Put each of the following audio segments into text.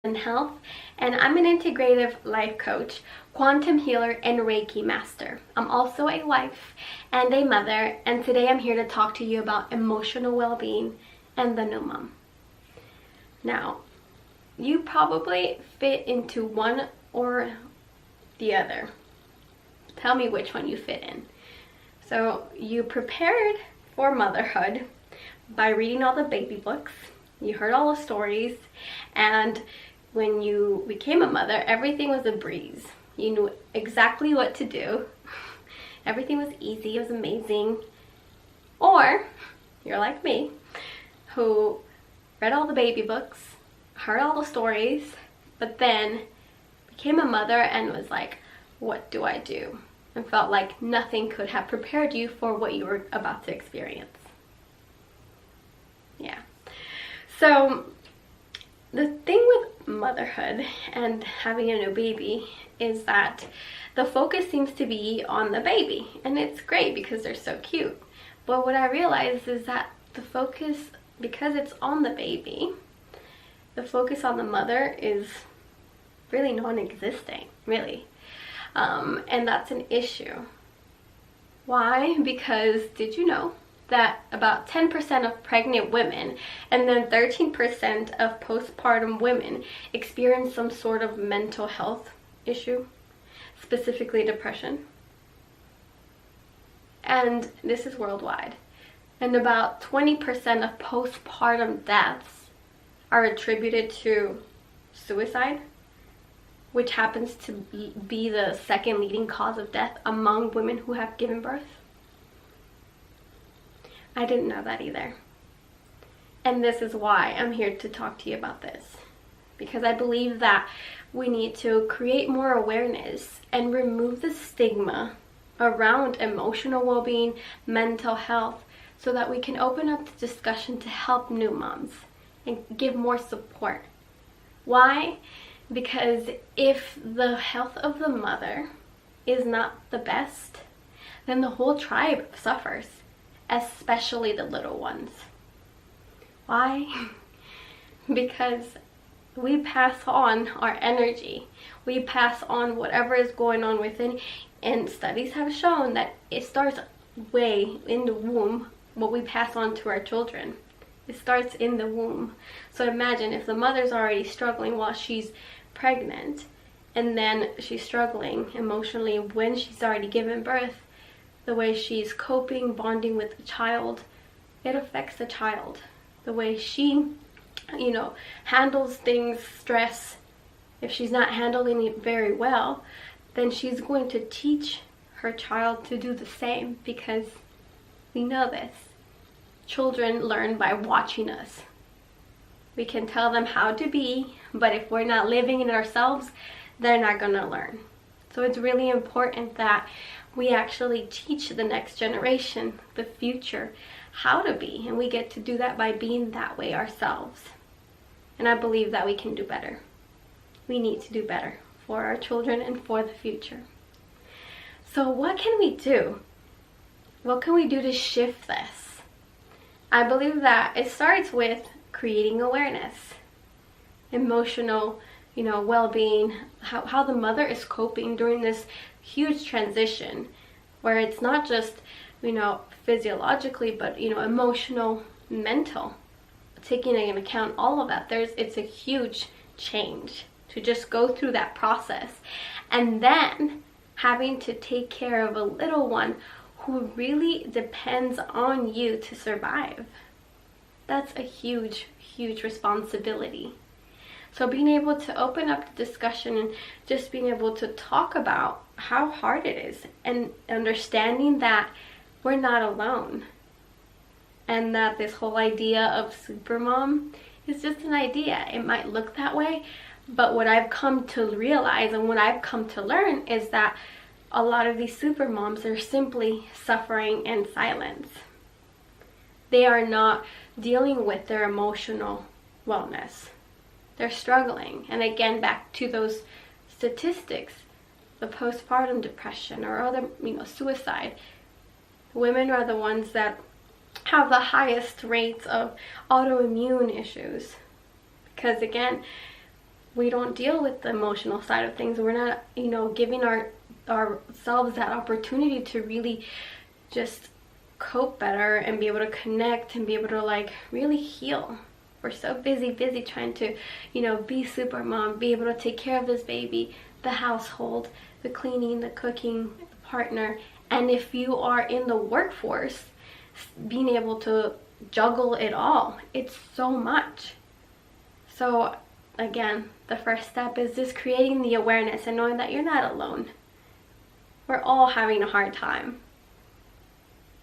and health, and I'm an integrative life coach, quantum healer, and Reiki master. I'm also a wife and a mother, and today I'm here to talk to you about emotional well-being and the new mom. Now, you probably fit into one or the other. Tell me which one you fit in. So you prepared for motherhood by reading all the baby books. You heard all the stories, and when you became a mother, everything was a breeze. You knew exactly what to do. Everything was easy, it was amazing. Or you're like me, who read all the baby books, heard all the stories, but then became a mother and was like, what do I do? And felt like nothing could have prepared you for what you were about to experience. Yeah. So the thing with motherhood and having a new baby is that the focus seems to be on the baby, and it's great because they're so cute. But what I realized is that the focus, because it's on the baby, the focus on the mother is really non-existent, really. And that's an issue. Why? Because did you know that about 10% of pregnant women and then 13% of postpartum women experience some sort of mental health issue, specifically depression? And this is worldwide. And about 20% of postpartum deaths are attributed to suicide, which happens to be the second leading cause of death among women who have given birth. I didn't know that either. And this is why I'm here to talk to you about this. Because I believe that we need to create more awareness and remove the stigma around emotional well-being, mental health, so that we can open up the discussion to help new moms and give more support. Why? Because if the health of the mother is not the best, then the whole tribe suffers, especially the little ones. Why? Because we pass on our energy. We pass on whatever is going on within, and studies have shown that it starts way in the womb, what we pass on to our children. It starts in the womb. So imagine if the mother's already struggling while she's pregnant, and then she's struggling emotionally when she's already given birth, the way she's coping, bonding with the child, it affects the child. The way she, handles things, stress, if she's not handling it very well, then she's going to teach her child to do the same, because we know this. Children learn by watching us. We can tell them how to be, but if we're not living it ourselves, they're not going to learn. So it's really important that we actually teach the next generation, the future, how to be. And we get to do that by being that way ourselves. And I believe that we can do better. We need to do better for our children and for the future. So what can we do? What can we do to shift this? I believe that it starts with creating awareness, emotional, well-being, how the mother is coping during this huge transition, where it's not just, physiologically, but, emotional, mental, taking into account all of that. It's a huge change to just go through that process, and then having to take care of a little one who really depends on you to survive. That's a huge, huge responsibility. So being able to open up the discussion and just being able to talk about how hard it is, and understanding that we're not alone, and that this whole idea of supermom is just an idea. It might look that way, but what I've come to realize and what I've come to learn is that a lot of these supermoms are simply suffering in silence. They are not dealing with their emotional wellness. They're struggling. And again, back to those statistics, the postpartum depression or other, suicide. Women are the ones that have the highest rates of autoimmune issues. Because again, we don't deal with the emotional side of things. We're not, giving ourselves that opportunity to really just cope better and be able to connect and be able to like really heal. We're so busy trying to, be super mom, be able to take care of this baby, the household, the cleaning, the cooking, the partner. And if you are in the workforce, being able to juggle it all, it's so much. So again, the first step is just creating the awareness and knowing that you're not alone. We're all having a hard time.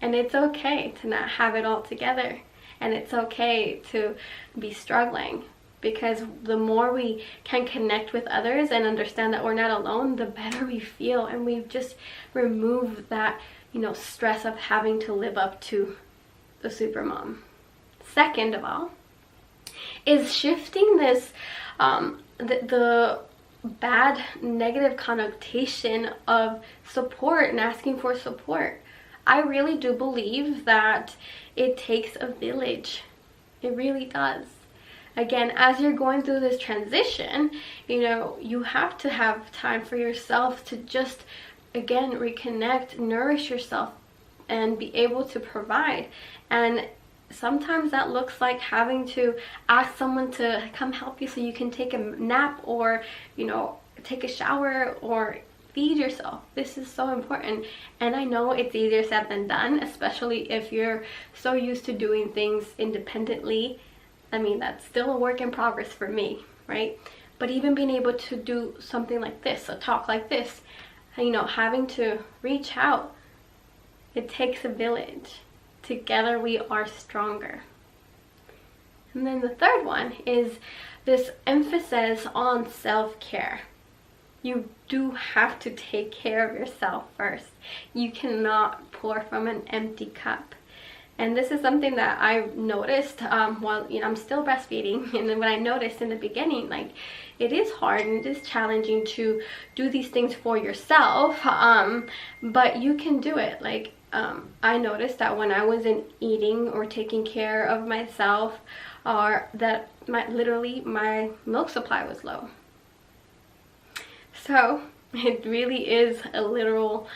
And it's okay to not have it all together. And it's okay to be struggling, because the more we can connect with others and understand that we're not alone, the better we feel. And we've just removed that, stress of having to live up to the supermom. Second of all, is shifting this, the bad negative connotation of support and asking for support. I really do believe that it takes a village. It really does. Again, as you're going through this transition, you have to have time for yourself to just, again, reconnect, nourish yourself, and be able to provide. And sometimes that looks like having to ask someone to come help you so you can take a nap, or, take a shower, or feed yourself. This is so important. And I know it's easier said than done, especially if you're so used to doing things independently. I mean, that's still a work in progress for me, right? But even being able to do something like this, a talk like this, having to reach out, it takes a village. Together we are stronger. And then the third one is this emphasis on self-care. You do have to take care of yourself first. You cannot pour from an empty cup. And this is something that I noticed while I'm still breastfeeding. And then when I noticed in the beginning, like, it is hard and it is challenging to do these things for yourself, but you can do it. Like, I noticed that when I wasn't eating or taking care of myself, or that literally my milk supply was low. So it really is a literal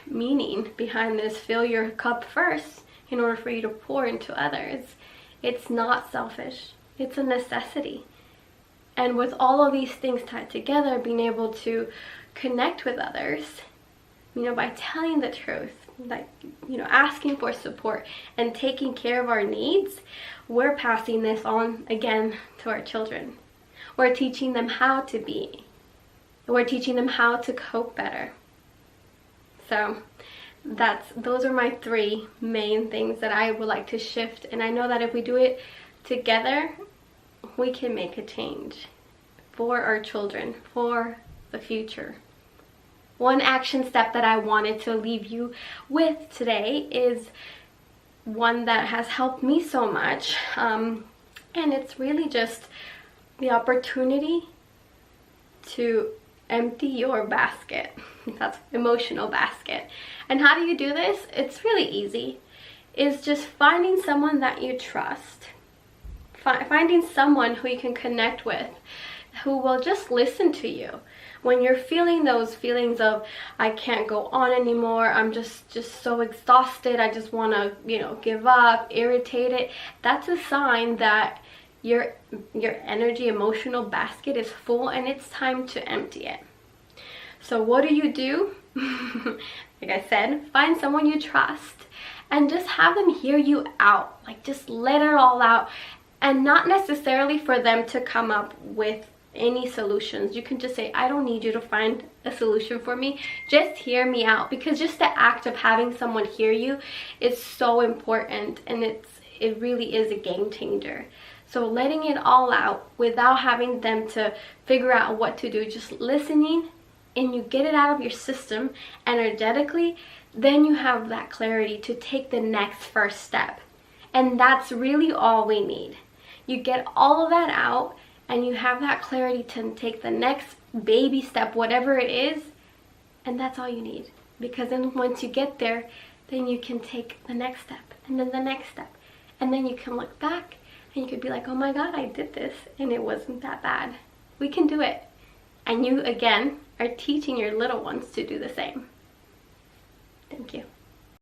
meaning behind this: fill your cup first in order for you to pour into others. It's not selfish, it's a necessity. And with all of these things tied together, being able to connect with others, by telling the truth, asking for support and taking care of our needs, we're passing this on again to our children. We're teaching them how to be. We're teaching them how to cope better. So those are my three main things that I would like to shift. And I know that if we do it together, we can make a change for our children, for the future. One action step that I wanted to leave you with today is one that has helped me so much. And it's really just the opportunity to empty your basket. That's emotional basket. And how do you do this? It's really easy. It's just finding someone that you trust. Finding someone who you can connect with, who will just listen to you. When you're feeling those feelings of, I can't go on anymore, I'm just so exhausted, I just want to, give up, irritated, that's a sign that your energy, emotional basket is full and it's time to empty it. So what do? Like I said, find someone you trust and just have them hear you out. Like, just let it all out, and not necessarily for them to come up with any solutions. You can just say, I don't need you to find a solution for me, just hear me out. Because just the act of having someone hear you is so important, and it really is a game changer. So letting it all out without having them to figure out what to do, just listening, and you get it out of your system energetically, then you have that clarity to take the next first step. And that's really all we need. You get all of that out and you have that clarity to take the next baby step, whatever it is, and that's all you need. Because then once you get there, then you can take the next step, and then the next step, and then you can look back and you could be like, oh my God, I did this and it wasn't that bad. We can do it. And you, again, are teaching your little ones to do the same.